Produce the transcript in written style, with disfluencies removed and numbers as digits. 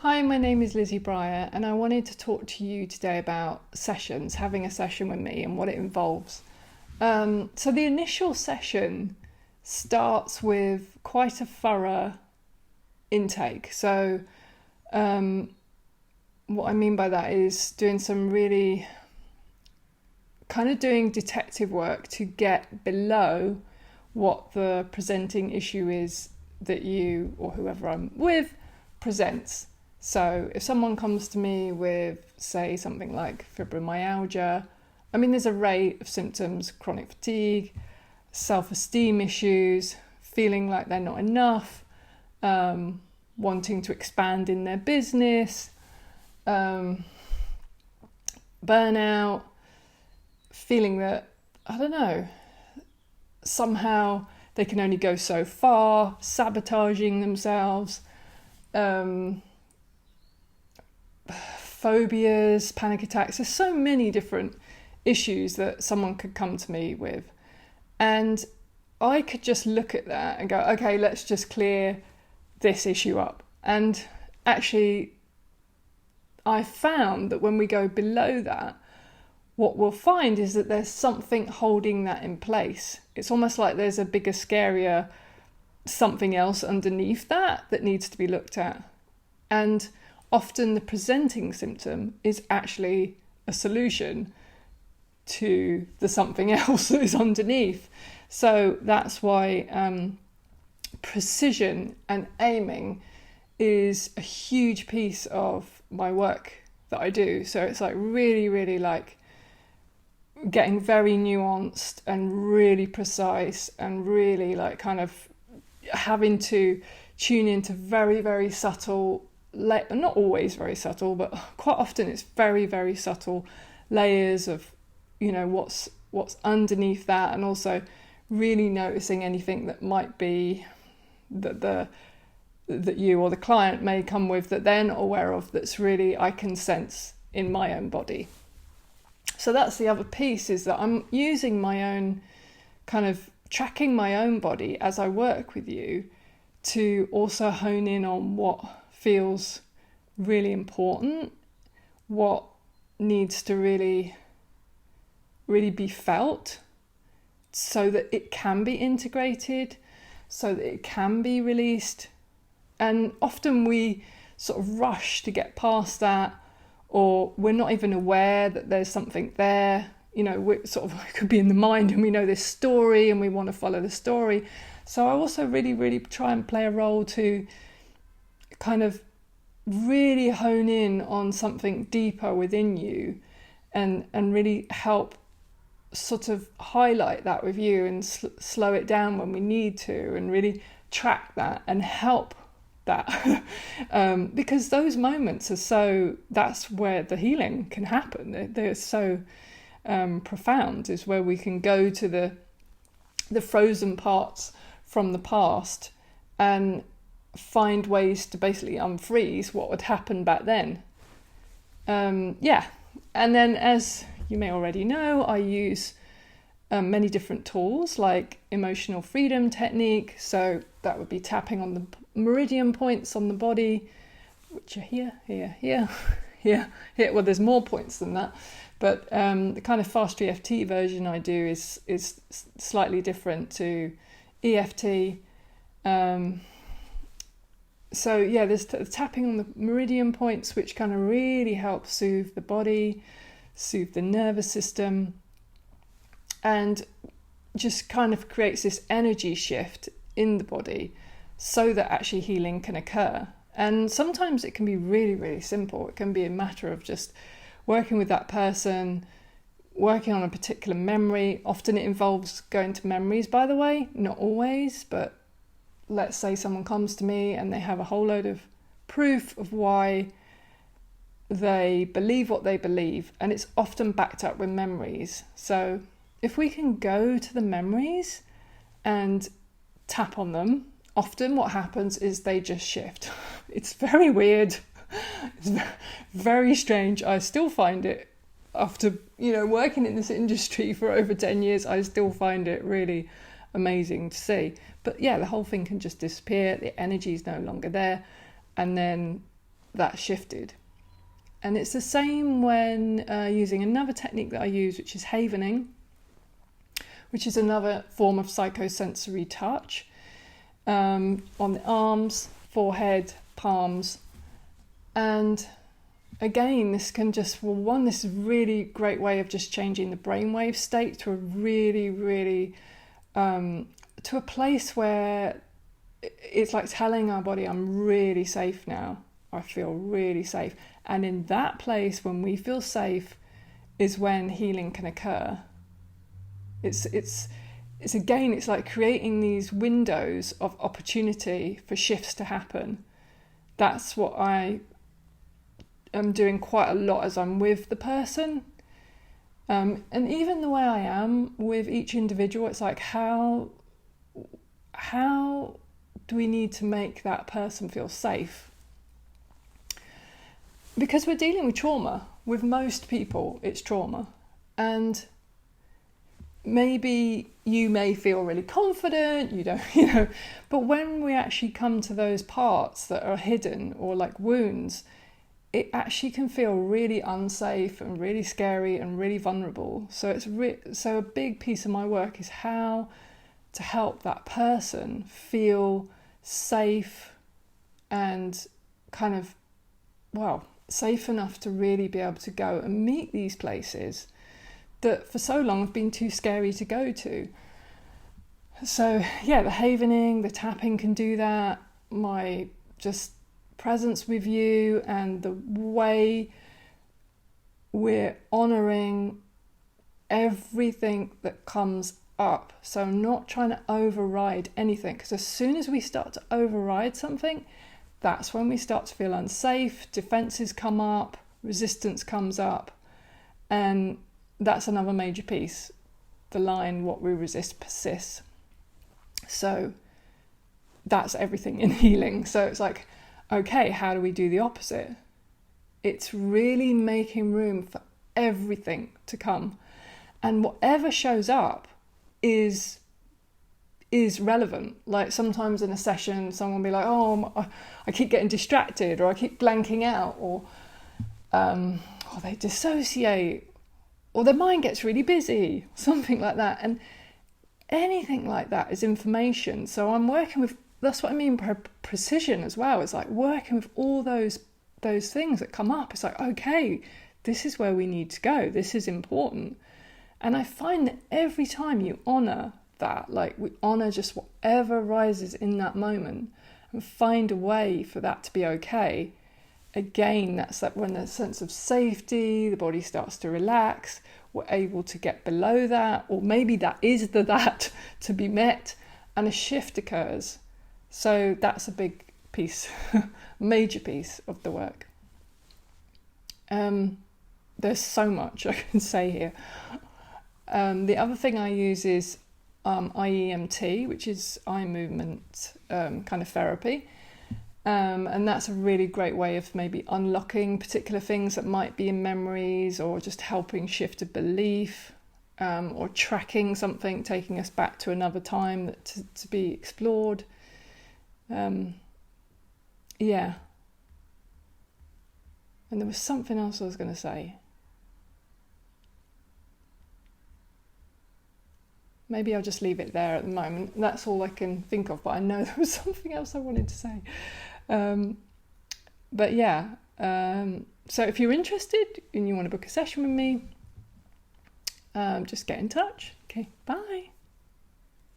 Hi, my name is Lizzie Bryher, and I wanted to talk to you today about sessions, having a session with me and what it involves. So the initial session starts with quite a thorough intake. So what I mean by that is doing some really doing detective work to get below what the presenting issue is that you or whoever I'm with presents. So if someone comes to me with, say, something like fibromyalgia, there's an array of symptoms: chronic fatigue, self-esteem issues, feeling like they're not enough, wanting to expand in their business, burnout, feeling that, somehow they can only go so far, sabotaging themselves, phobias, panic attacks. There's so many different issues that someone could come to me with. And I could just look at that and go, okay, let's just clear this issue up. And actually, I found that when we go below that, what we'll find is that there's something holding that in place. It's almost like there's a bigger, scarier something else underneath that needs to be looked at. And often the presenting symptom is actually a solution to the something else that is underneath. So that's why precision and aiming is a huge piece of my work that I do. So it's like really like getting very nuanced and really precise and really like kind of having to tune into very, very subtle, not always very subtle, but quite often it's very, very subtle layers of, what's underneath that, and also really noticing anything that might be that you or the client may come with that they're not aware of, that's really I can sense in my own body. So that's the other piece, is that I'm using my own tracking my own body as I work with you to also hone in on what feels really important, what needs to really be felt, so that it can be integrated, so that it can be released. And often we sort of rush to get past that, or we're not even aware that there's something there. We could be in the mind and we know this story and we want to follow the story. So I also really try and play a role to kind of really hone in on something deeper within you, and really help sort of highlight that with you and slow it down when we need to, and really track that and help that because those moments that's where the healing can happen. They're so profound, is where we can go to the frozen parts from the past and find ways to basically unfreeze what would happen back then. And then, as you may already know, I use many different tools, like emotional freedom technique. So that would be tapping on the meridian points on the body, which are here. Well, there's more points than that, but the kind of fast EFT version I do is slightly different to EFT. There's tapping on the meridian points, which kind of really helps soothe the body, soothe the nervous system, and just kind of creates this energy shift in the body so that actually healing can occur. And sometimes it can be really, really simple. It can be a matter of just working with that person, working on a particular memory. Often it involves going to memories, by the way, not always, but let's say someone comes to me and they have a whole load of proof of why they believe what they believe, and it's often backed up with memories. So if we can go to the memories and tap on them, often what happens is they just shift. It's very weird. It's very strange. I still find it, after working in this industry for over 10 years, I still find it really amazing to see. But yeah, the whole thing can just disappear. The energy is no longer there, and then that's shifted. And it's the same when using another technique that I use, which is havening, which is another form of psychosensory touch on the arms, forehead, palms. And again, this can just, this is a really great way of just changing the brainwave state to a really, really, to a place where it's like telling our body, I'm really safe now. I feel really safe. And in that place, when we feel safe, is when healing can occur. It's again, it's like creating these windows of opportunity for shifts to happen. That's what I am doing quite a lot as I'm with the person. And even the way I am with each individual, it's like, how do we need to make that person feel safe? Because we're dealing with trauma. With most people, it's trauma. And maybe you may feel really confident, but when we actually come to those parts that are hidden or like wounds, it actually can feel really unsafe and really scary and really vulnerable. So so a big piece of my work is how to help that person feel safe and kind of, safe enough to really be able to go and meet these places that for so long have been too scary to go to. So yeah, the havening, the tapping can do that. My just presence with you and the way we're honouring everything that comes up. So I'm not trying to override anything, because as soon as we start to override something, that's when we start to feel unsafe, defences come up, resistance comes up, and that's another major piece. The line, what we resist persists. So that's everything in healing. So it's like, okay, how do we do the opposite? It's really making room for everything to come. And whatever shows up is relevant. Like sometimes in a session, someone will be like, oh, I keep getting distracted, or I keep blanking out, or they dissociate, or their mind gets really busy, something like that. And anything like that is information. So I'm working with, that's what I mean by precision as well. It's like working with all those things that come up. It's like, okay, this is where we need to go. This is important. And I find that every time you honour that, like we honour just whatever rises in that moment and find a way for that to be okay, again, that's like when the sense of safety, the body starts to relax, we're able to get below that, or maybe that is that to be met, and a shift occurs. So that's a big piece, major piece of the work. There's so much I can say here. The other thing I use is IEMT, which is eye movement kind of therapy. And that's a really great way of maybe unlocking particular things that might be in memories, or just helping shift a belief, or tracking something, taking us back to another time that to be explored. Yeah. And there was something else I was going to say. Maybe I'll just leave it there at the moment. That's all I can think of, but I know there was something else I wanted to say. But yeah, so if you're interested and you want to book a session with me, just get in touch. Okay, bye.